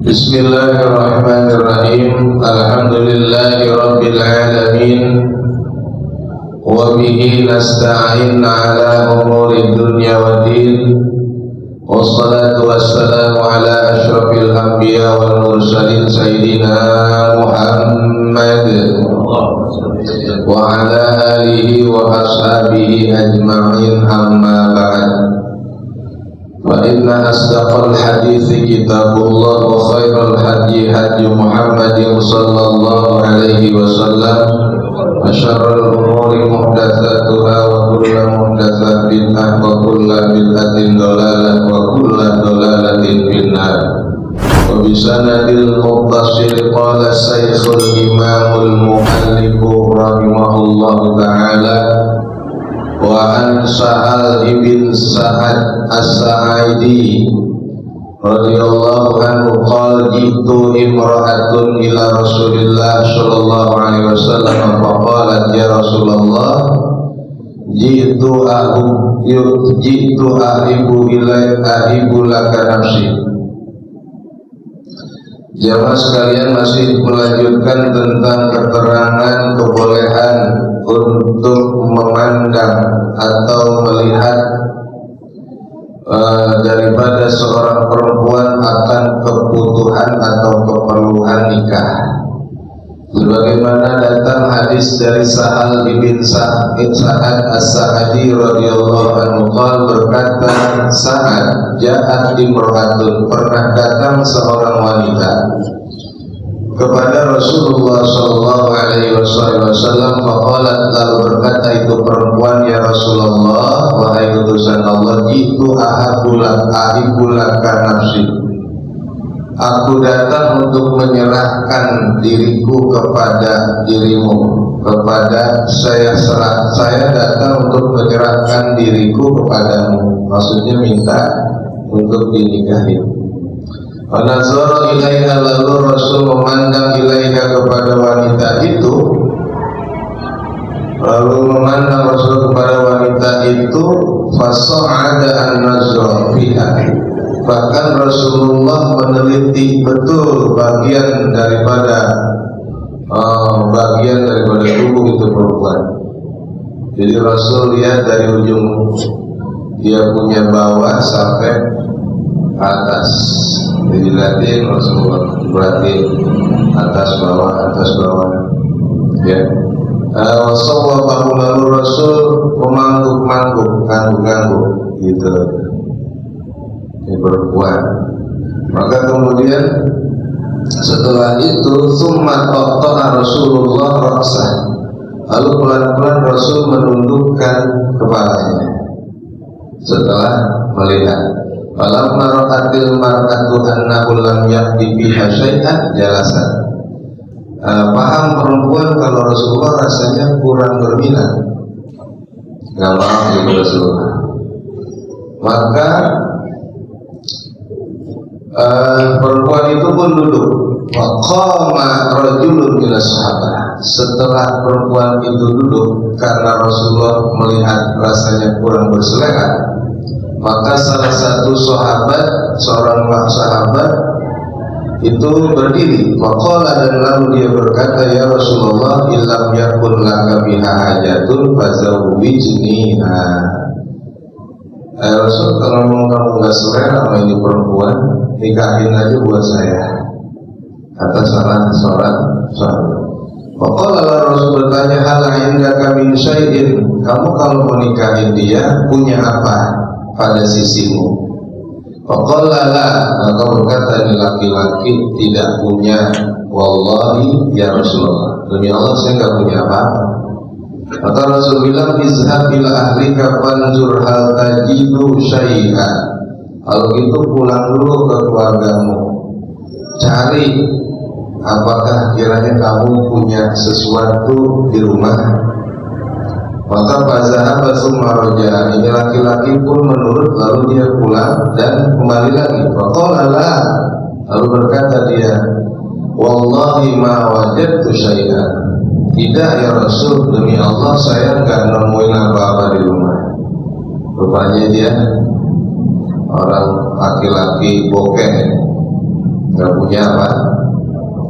Bismillahirrahmanirrahim. Alhamdulillahi rabbil alamin. Wa bihi nasta'in ala umuri dunya waddin. Wassalatu wassalamu ala asyrafil anbiya wal mursalin sayyidina Muhammad wa ala alihi wa ashabihi ajma'in, amma ba'd. Fa inna asdaqal hadithi kitabullah wa khairal hadi hadi Muhammadin sallallahu alaihi wasallam wa syarrul umuri muhdatsatuha wa kullu muhdatsatin bid'ah wa kullu bid'atin dhalalah wa kullu dhalalatin finnar. Wa bisanadil muttasil qala syekhul imamul muallif rahimahullahu ta'ala wa an Sa'al ibn Sa'ad as-Sa'idi radhiyallahu anhu qala jitu imra'atun ila Rasulillah sallallahu alaihi wasallam fa qalat ya Rasulullah jitu ahibu ahibu laka nafsi. Jamaah sekalian, masih melanjutkan tentang keterangan kebolehan untuk memandang atau melihat daripada seorang perempuan akan kebutuhan atau keperluan nikah. Sebagaimana datang hadis dari Sa'al ibn Sa'ad as-Sa'adi radhiyallahu anhu berkata, Sa'ad ja'at imra'atun, pernah datang seorang wanita kepada Rasulullah sallallahu alaihi wasallam, faqalat, lalu berkata itu perempuan, ya Rasulullah, wahai utusan Allah, jitu ahibulaka nafsi, aku datang untuk menyerahkan diriku kepada dirimu, kepada saya datang untuk menyerahkan diriku kepadamu, maksudnya minta untuk dinikahi. Nazara ilaiha, lalu Rasul memandang ilaiha kepada wanita itu, fasa'ada an-nazar fiha, bahkan Rasulullah meneliti betul bagian daripada tubuh itu perempuan. Jadi Rasul lihat dari ujung dia punya bawah sampai atas. Jadi lihatin Rasulullah, berarti atas bawah ya. Wasawwabahu, lalu Rasul mengangguk-angguk gitu. Ini perempuan. Maka kemudian setelah itu summa qatta'a Rasulullah ra'sah, lalu pelan-pelan Rasul menundukkan kepalanya setelah melihat. Falamma ra'atil mar'atu annahu lam yaqdi biha syai'an jalasa. Paham perempuan kalau Rasulullah rasanya kurang berminat, nggak mau dengan Rasulullah. Maka perempuan itu pun duduk. Waqama rajulun minas sahabat. Setelah perempuan itu duduk karena Rasulullah melihat rasanya kurang berselera, maka salah satu seorang sahabat itu berdiri. Waqala, dan lalu dia berkata, ya Rasulullah, illam yakun laka biha hajatun fazawwijniha. Rasul, kalau kamu nggak selera sama ini perempuan, nikahin aja buat saya, kata salah seorang sahabat. Waqala, Rasul bertanya, hal indaka min syai'in, kamu kalau mau nikahin dia punya apa pada sisimu? Waqala la, maka berkata ini laki-laki tidak punya. Wallahi ya Rasulullah, demi Allah saya enggak punya apa-apa. Maka Rasul bilang, izhab ila ahlika fanzur hal tajidu syai'an. Kalau gitu pulang dulu ke keluargamu, cari apakah kiranya kamu punya sesuatu di rumah. Maka fazahaba summa raja, ini laki-laki pun menurut, lalu dia pulang dan kembali lagi. Faqala la, lalu berkata dia, wallahi ma wajadtu syai'an. Tidak ya Rasul, demi Allah saya enggak nemuin apa-apa di rumah. Rupanya dia orang laki-laki bokeh, nggak punya apa,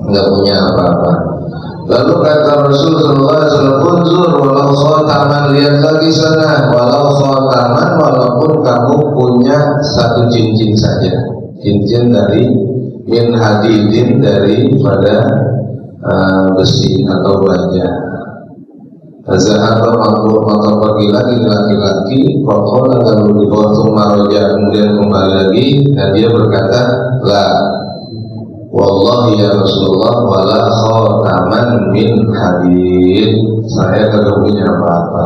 nggak punya apa-apa. Lalu kata Rasulullah SAW, unzur walau khataman, lihat lagi sana, walau khataman, walaupun kamu punya satu cincin saja, cincin dari min hadidin, daripada besi atau baja. Zahabat maka pergi lagi laki-laki, pokoknya lalu dipotong maroja, kemudian kembali lagi dan dia berkata, la wallahi ya Rasulullah, wala khataman min hadid, saya tidak punya apa-apa.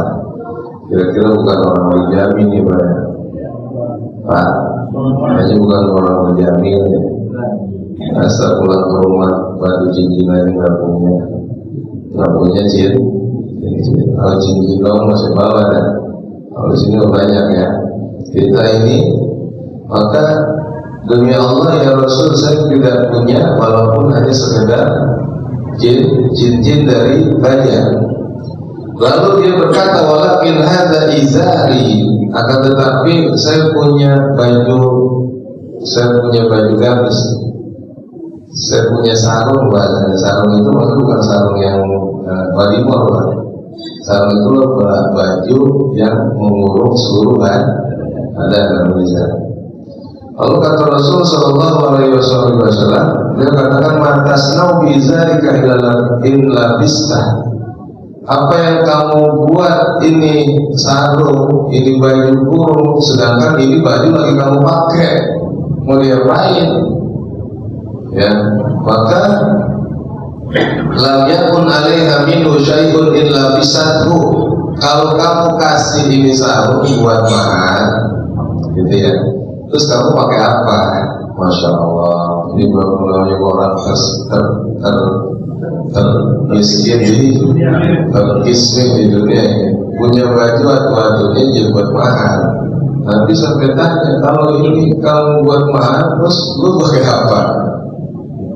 Kira-kira bukan orang menjamin ya Pak? Hanya bukan orang menjamin ya. Asal pulang ke rumah batu cincin aja nggak punya cincin. Kalau cincin dong masih bawa dan kalau sini banyak ya. Kita ini, maka demi Allah ya Rasul, saya tidak punya walaupun hanya sekedar cincin dari baja. Lalu dia berkata, walakin hadza izari, akan tetapi saya punya baju gamis, saya punya sarung. Bahasanya sarung itu maksudnya bukan sarung yang badimor, Pak. Sarung itu baju yang mengurung seluruh ada namanya. Lalu kata Rasul Sallallahu Alaihi Wasallam, dia katakan, matasnau bizarika in labista. Apa yang kamu buat ini sarung, ini baju kurung, sedangkan ini baju lagi kamu pakai, mau diapain? Ya, maka lam yakun alaiha minhu syai'un illa bisathu. Kalau kamu kasih ini sarung buat mahal, gitu ya, terus kamu pakai apa? Masya Allah, ini mulai orang termiskin di dunia ini, punya baju atu-atunya jadi buat mahal. Nanti sampai tanya, kalau ini kamu buat mahal, terus lu pakai apa?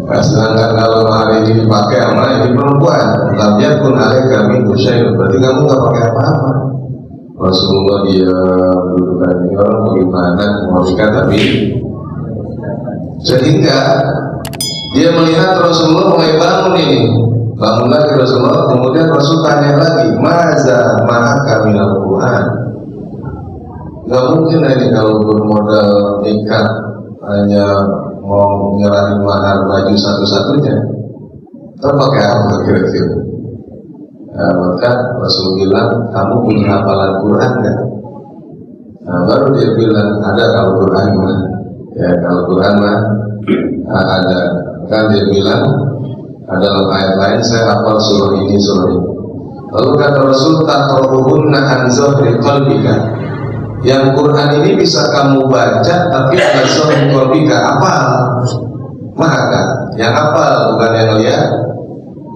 Nah, sedangkan kalau hari ini dipakai sama ini perempuan, labiat pun ada kami busyai, berarti kamu nggak pakai apa-apa. Rasulullah dia mendudukan ini orang bagaimana mau nikah tapi sehingga dia melihat Rasulullah mulai bangun ini, bangun lagi Rasulullah, kemudian Rasul tanya lagi, maza ma'aka minal Quran. Gak mungkin ini kalau bermodal nikah hanya mau nyerahin mahar baju satu-satunya, terpakai apa kira-kira? Nah, maka Rasul bilang, kamu punya hafalan Quran kan? Nah, baru dia bilang, ada kalau Quran mah. Ya, kalau Quran mah ada. Kan dia bilang, ada dalam ayat lain, saya hafal surah ini, surah ini. Lalu kata Rasul, taqra'uhunna an zahri qalbika. Yang Quran ini bisa kamu baca, tapi ada zahri qalbika, hafal. Maka yang hafal, bukan yang lihat,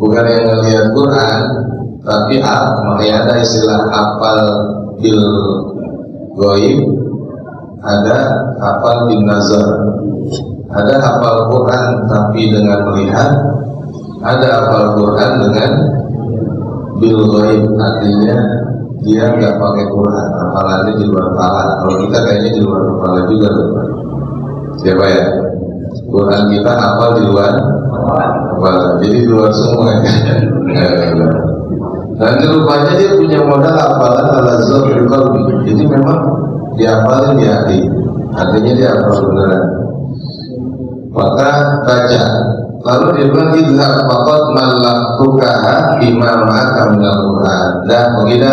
bukan yang lihat Quran, tapi makanya ada istilah hafal bil ghaib, ada hafal bin nazar. Ada hafal Quran tapi dengan melihat, ada hafal Quran dengan bil ghaib, artinya dia nggak pakai Quran, hafalannya di luar kepala. Kalau kita kayaknya di luar kepala juga, siapa ya? Quran kita hafal di luar kepala, jadi di luar semua ya. Dan rupanya dia punya modal hafalan ala zahir qalbi. Jadi memang dihafalin di hati, artinya dia hafal beneran. Maka baca. Lalu dia bilang, idhab faqad mallaktukaha bima ma'aka minal Quran. Dah, begitu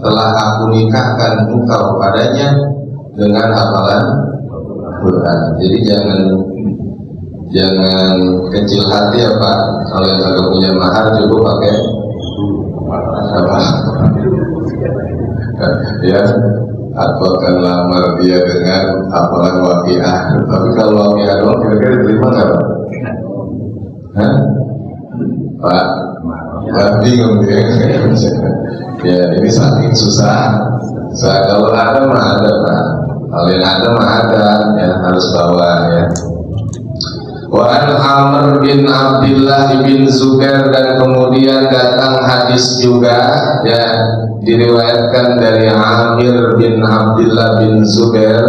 telah aku nikahkan engkau padanya dengan hafalan Quran. Jadi jangan kecil hati ya Pak. Kalau yang tidak punya mahar cukup pakai apa? Ya, aku akan lamar dia dengan hafalan waqiah. Tapi kalau waqiah doang kira-kira diterima nggak Pak? Hah? Pak? Bingung dia. Ya ini saking susah. Kalau ada mah ada Pak. Kalau yang ada mah ada, ya harus bawa ya. Wa an Amr bin Abdullah bin Zubair, dan kemudian datang hadis juga ya, diriwayatkan dari Amir bin Abdullah bin Zubair.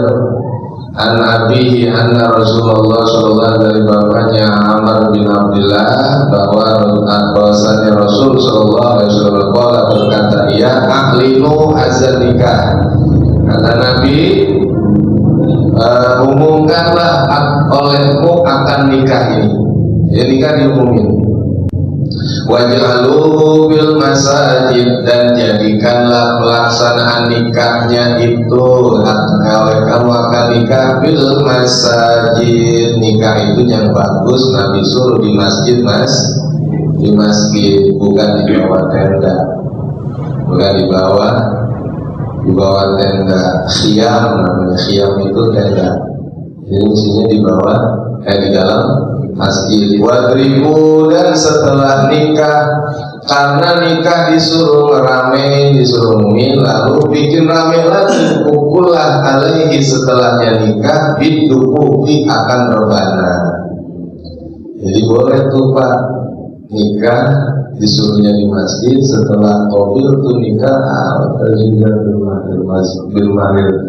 an abihi anna Rasulullah sallallahu dari bapaknya Amr bin Abdullah bahwasanya Rasul sallallahu alaihi wasallam berkata, ya ahlinu azan nikah. Kata Nabi, umumkanlah olehmu akan nikah ini. Jadi nikah diumumin. Waj'aluhu bil masajid, dan jadikanlah pelaksanaan nikahnya itu oleh kamu akan nikah bil masajid. Nikah itu yang bagus Nabi suruh di masjid, Mas. Di masjid, bukan di bawah tenda. Bukan di bawah tenda. Khiyam namanya. Khiyam itu tenda. Jadi mestinya di bawah, di dalam masjid. Wadribu, dan setelah nikah, karena nikah disuruh ngerame, disuruh ngomongin, lalu bikin rame lagi, pukullah alaihi setelahnya nikah, bidukuki akan rebana. Jadi boleh tuh Pak, nikah disuruhnya di masjid, setelah mobil tuh nikah juga bermahir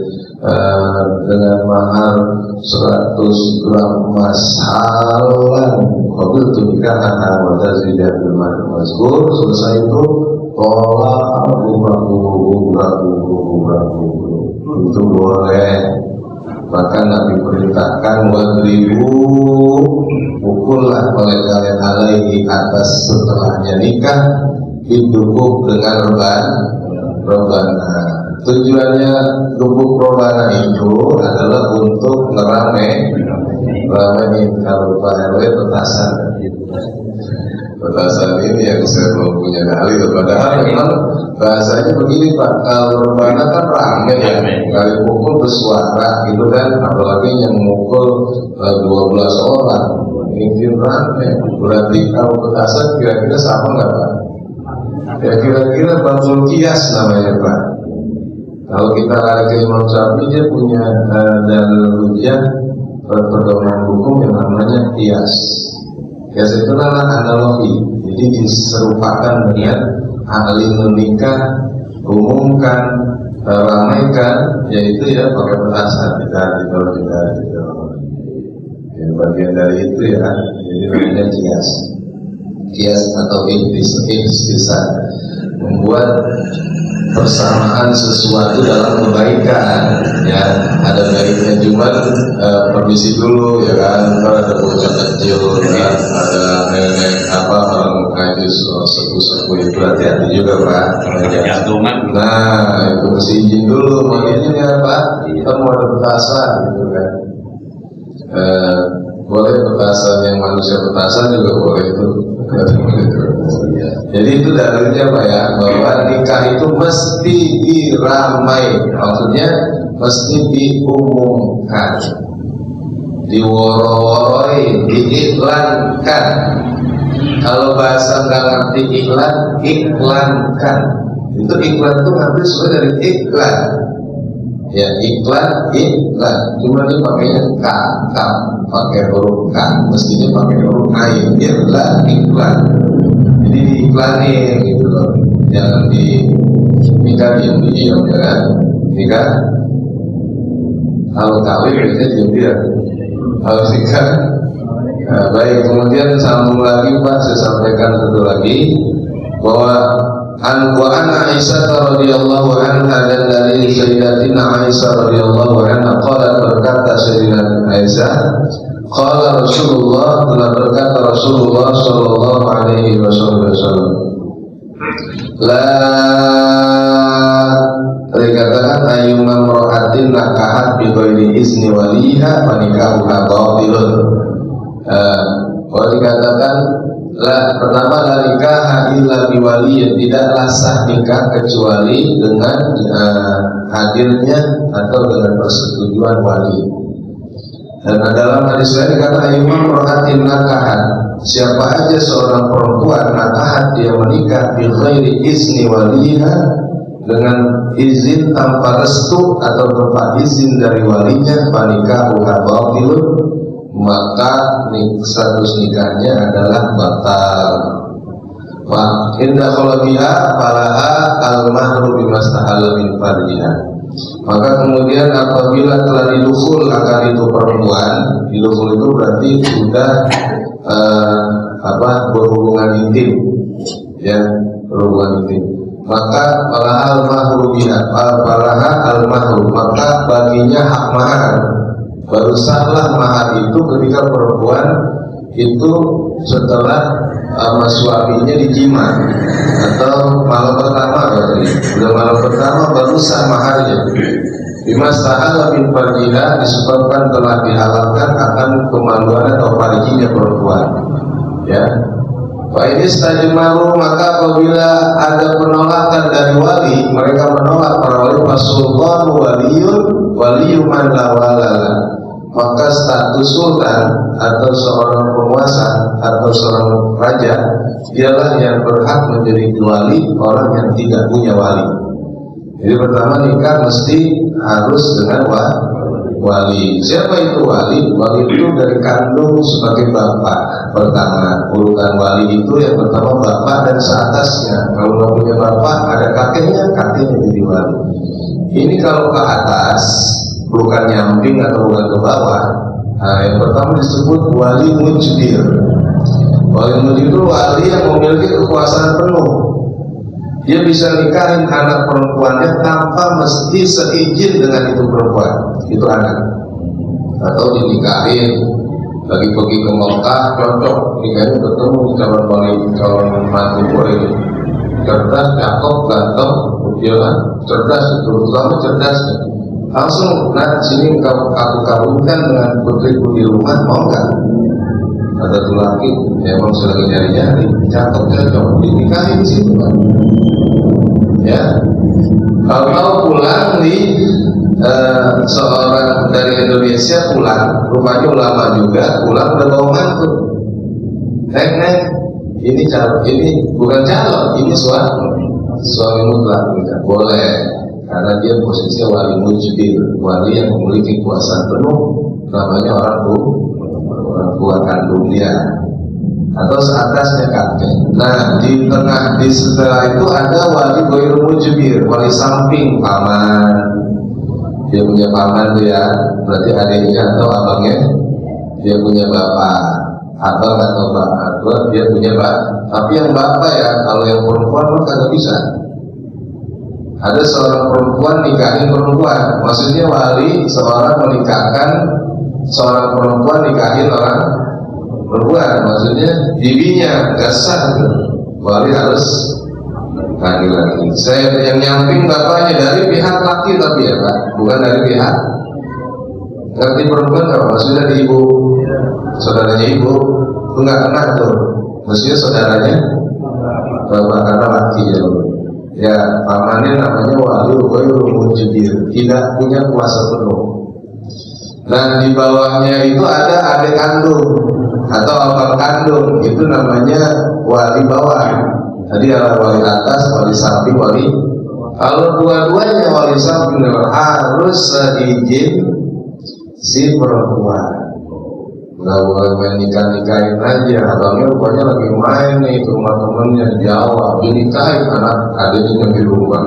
dengan mahar 100 gram emas halan. Mobil tuh nikah wajah juga bermahir mazkur. Selesai itu tolak itu boleh. Bahkan Nabi perintahkan wadribu, pukullah oleh kalian alaihi atas setelahnya nikah, didukuk dengan rebana. Tujuannya dukuk rebana itu adalah untuk ngeramein kalau Pak RW petasan ini yang saya belum punya dalil. Padahal memang bahasanya begini Pak, kalau rebana kan rame ya, kali pukul bersuara gitu kan, apalagi yang mukul 12 orang, mungkin rame. Berarti kalau petasan kira-kira sama nggak Pak? Ya kira-kira Bangsul Kias namanya Pak. Kalau kita lari ke Imam Syafi'i, dia punya dalil hujjah perdoman hukum yang namanya kias. Kias itu adalah analogi, jadi diserupakan dengan ahli menikah, umumkan, ramaikan, yaitu ya pakai petasan kita gitu. Ya, bagian dari itu ya, jadi namanya kias atau ihtisan, membuat persamaan sesuatu dalam kebaikan. Ya, ada baiknya cuma permisi dulu ya kan, kalau ada bocah kecil ya, ada nenek orang ngaji sepuh itu hati-hati juga Pak. Nah itu mesti izin dulu, makanya ya Pak, kita mau ada petasan gitu kan. Boleh petasan yang manusia petasan juga boleh itu. Jadi itu dalilnya Pak ya, bahwa nikah itu mesti diramai, maksudnya mesti diumumkan, diworo-woroi, diiklankan. Kalau bahasa nggak ngerti iklan, iklankan. Itu iklan itu ngambil sesuai dari iklan. Ya iklan. Cuma dia pakainya k, pakai huruf k, mestinya pakai huruf ain. Ya iklan. Jadi diiklanin gitu loh. Jangan nikah diam-diam ya kan. Nikah kalau kawin biasanya diam-diam. Kalau nikah baik. Kemudian sambung lagi Pak, saya sampaikan satu lagi bahwa an Aisyah radhiyallahu anha, dan dari Sayyidatina Aisyah radhiyallahu anha qalat, berkata Sayyidatina Aisyah, qala Rasulullah, telah berkata Rasulullah sallallahu alaihi wasallam, la dikatakan ayyuma imra'atin nakahat bi ghairi izni waliha fa nikahuha batilun. Kalau dikatakan pertama la nikah illa bi waliyin, tidaklah sah nikah kecuali dengan hadirnya atau dengan persetujuan wali. Dan dalam hadis lain dikatakan ayyuma imra'atin nakahat, siapa aja seorang perempuan nakahat, dia menikah bi ghairi izni waliha, dengan izin tanpa restu atau tanpa izin dari walinya, fa nikahuha batilun, maka status nikahnya adalah batal. Wa inda khalaqiha falaha al-mahru bimastahalla min fariha. Maka kemudian apabila telah didukul akan itu perempuan, didukul itu berarti sudah berhubungan intim, ya, berhubungan intim. Maka palahal mahru biha, maka baginya hak mahar. Baru sahlah mahar itu ketika perempuan itu setelah suaminya dijima atau malam pertama berarti. Udah malam pertama baru sah maharnya. Bima sahala min farjiha, disebabkan telah dihalalkan akan kemaluan atau farjinya perempuan. Ya. Fa ini stajmalu, maka apabila ada penolakan dari wali, mereka menolak para wali, fasultan waliyun man la walala, maka status sultan atau seorang penguasa atau seorang raja dialah yang berhak menjadi wali orang yang tidak punya wali. Jadi pertama nikah mesti harus dengan wali. Siapa itu wali? Wali itu dari kandung sebagai bapak. Pertama, urutan wali itu yang pertama bapak dan seatasnya. Kalau nggak punya bapak, ada kakeknya jadi wali. Ini kalau ke atas, bukan nyamping atau bukan ke bawah. Nah, yang pertama disebut wali mujbir. Wali mujbir itu wali yang memiliki kekuasaan penuh. Dia bisa nikahin anak perempuannya tanpa mesti seizin dengan itu perempuan, itu anak. Atau dinikahin, lagi pergi ke Mekah, cocok, nikahin ketemu calon mantu boleh. Cerdas, cakep, ganteng, ujian, cerdas itu, terutama cerdas. Langsung, nah sini aku kawinkan dengan putriku di rumah, mau nggak? Ada tuh laki, emang selagi nyari-nyari, cakep, dinikahin di situ kan. Ya, kalau pulang di seorang dari Indonesia pulang, rupanya ulama juga pulang udah bawa mantu. Neng, ini bukan calon, ini suami mutlak, tidak boleh, karena dia posisinya wali mujbir, wali yang memiliki kuasa penuh, namanya orang tua kandung dia. Atau seatasnya kakek. Nah, di tengah, di setelah itu ada wali ghairu mujbir, wali samping, paman. Dia punya paman dia, berarti adiknya atau abangnya. Dia punya bapak, abang atau bapak, dia punya bapak. Tapi yang bapak ya, kalau yang perempuan kan kagak bisa. Ada seorang perempuan nikahin perempuan, maksudnya wali seorang menikahkan seorang perempuan nikahin orang perempuan, maksudnya bibinya nggak sah, wali harus laki-laki. Saya yang nyamping bapaknya dari pihak laki tapi ya Pak, bukan dari pihak. Ngerti perempuan nggak? Maksudnya dari ibu, saudaranya ibu, itu nggak kena tuh. Maksudnya saudaranya bapak karena laki ya. Ya pamannya namanya wali ghairu mujbir, tidak punya kuasa penuh. Nah di bawahnya itu ada adik kandung atau abang kandung, itu namanya wali bawah. Tadi ada wali atas, wali samping, wali. Kalau dua-duanya wali samping harus seizin si perempuan. Nggak boleh main nikahin aja. Abangnya rupanya lagi main nih ke rumah temennya di Jawa, dinikahin anak adiknya di rumah.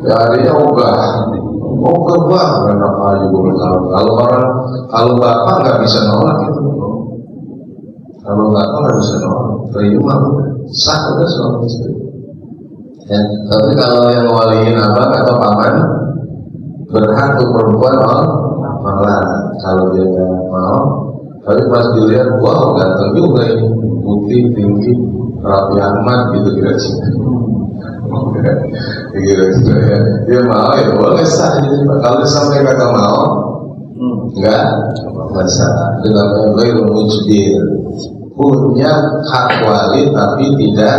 Ya adiknya ogah bang, enak aja gue tahu. Kalau bapak nggak bisa nolak itu. Kalau bapak nggak bisa nolak, terima sah udah suami istri. Ya, tapi kalau yang waliin abang atau paman berhak tuh perempuan malah kalau dia nggak mau. Tapi pas dilihat, wow ganteng juga ini, putih, tinggi, rapi amat gitu kira-kira. Gitu ya. Dia mau ya boleh sah. Kalau dia sampai kata mau, enggak masalah. Itu namanya ghairu mujbir, punya hak wali tapi tidak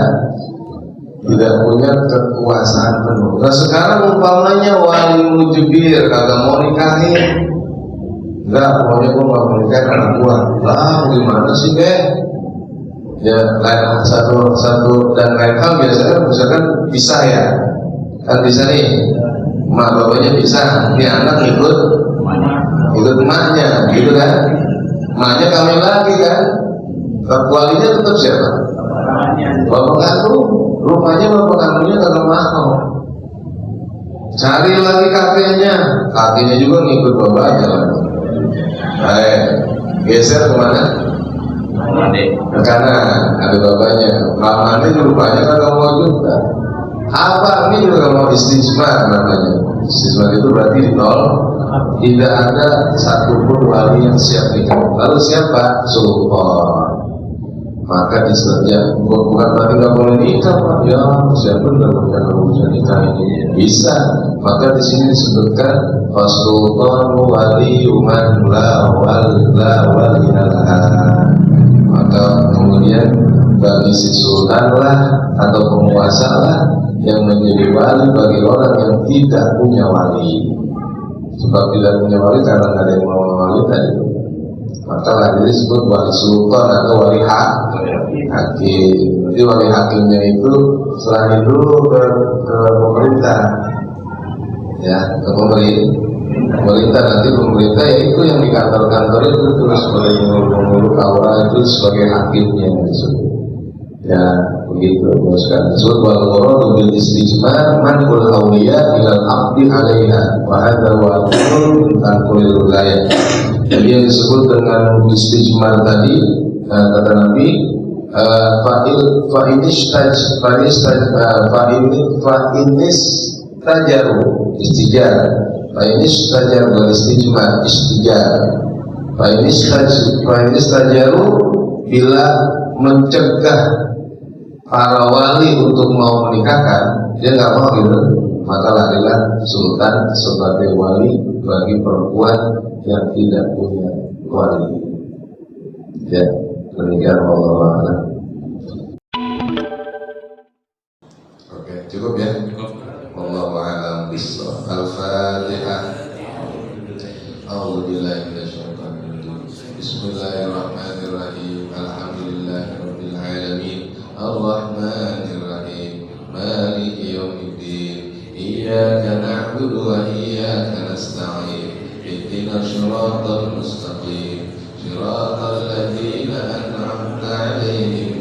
punya kekuasaan penuh. Nah sekarang umpamanya wali mujbir kagak mau nikahin, enggak, pokoknya gue gak mau nikahin anak gue. Lah gimana sih ya lain satu dan lain hal biasanya misalkan pisah ya, kan bisa nih emak bapaknya pisah, ini anak ikut emaknya gitu kan, emaknya kawin lagi kan, walinya tetap siapa? Bapak kandung. Rupanya bapak kandungnya kagak mau. Cari lagi kakeknya juga ngikut bapaknya lagi. Geser kemana? Ke kanan, ada bapaknya. Mamanya rupanya kagak mau juga. Abang ini juga mau istijmar namanya. Istijmar itu berarti nol. Tidak ada satupun wali yang siap nikah. Lalu siapa? Sultan. Maka disebutnya bukan berarti nggak boleh nikah, Pak. Ya, siapa nggak bisa nikah ini? Bisa. Maka di sini disebutkan Fasultanu waliyuman la waliyalah. Maka kemudian bagi si sultan lah atau penguasa lah yang menjadi wali bagi orang yang tidak punya wali. Sebab tidak punya wali karena tidak ada yang mau wali tadi. Maka lagi disebut wali sultan atau wali hakim. Jadi wali hakimnya itu selain dulu ke pemerintah, ya ke pemerintah nanti pemerintah ya itu yang di kantor-kantor itu terus sebagai pengurus aura itu sebagai hakimnya disebut. Ya begitu teruskan. Disebut wal muradu bil istijmar manul awliya bilal abdi alaiha wa hadza wajibun tanqulil wilayah. Jadi yang disebut dengan istijmar tadi kata Nabi fa'inis tajaru istijar fa'inis tajaru wal istijmar istijar fa'inis tajaru bila mencegah para wali untuk mau menikahkan, dia nggak mau gitu, maka larilah sultan sebagai wali bagi perempuan yang tidak punya wali. Ya, demikian Allah. Oke, cukup ya. Wallahu a'lam bishawab. Al-Fatihah. A'udzubillahi minasyaitonir rajim. Bismillahirrahmanirrahim. Alhamdulillahirabbil alamin. Ar-Rahmanir Rahim. Maliki yaumiddin. Iyyaka na'budu wa iyyaka nasta'in. Ihdinas siratal mustaqim. Siratal ladzina an'amta 'alaihim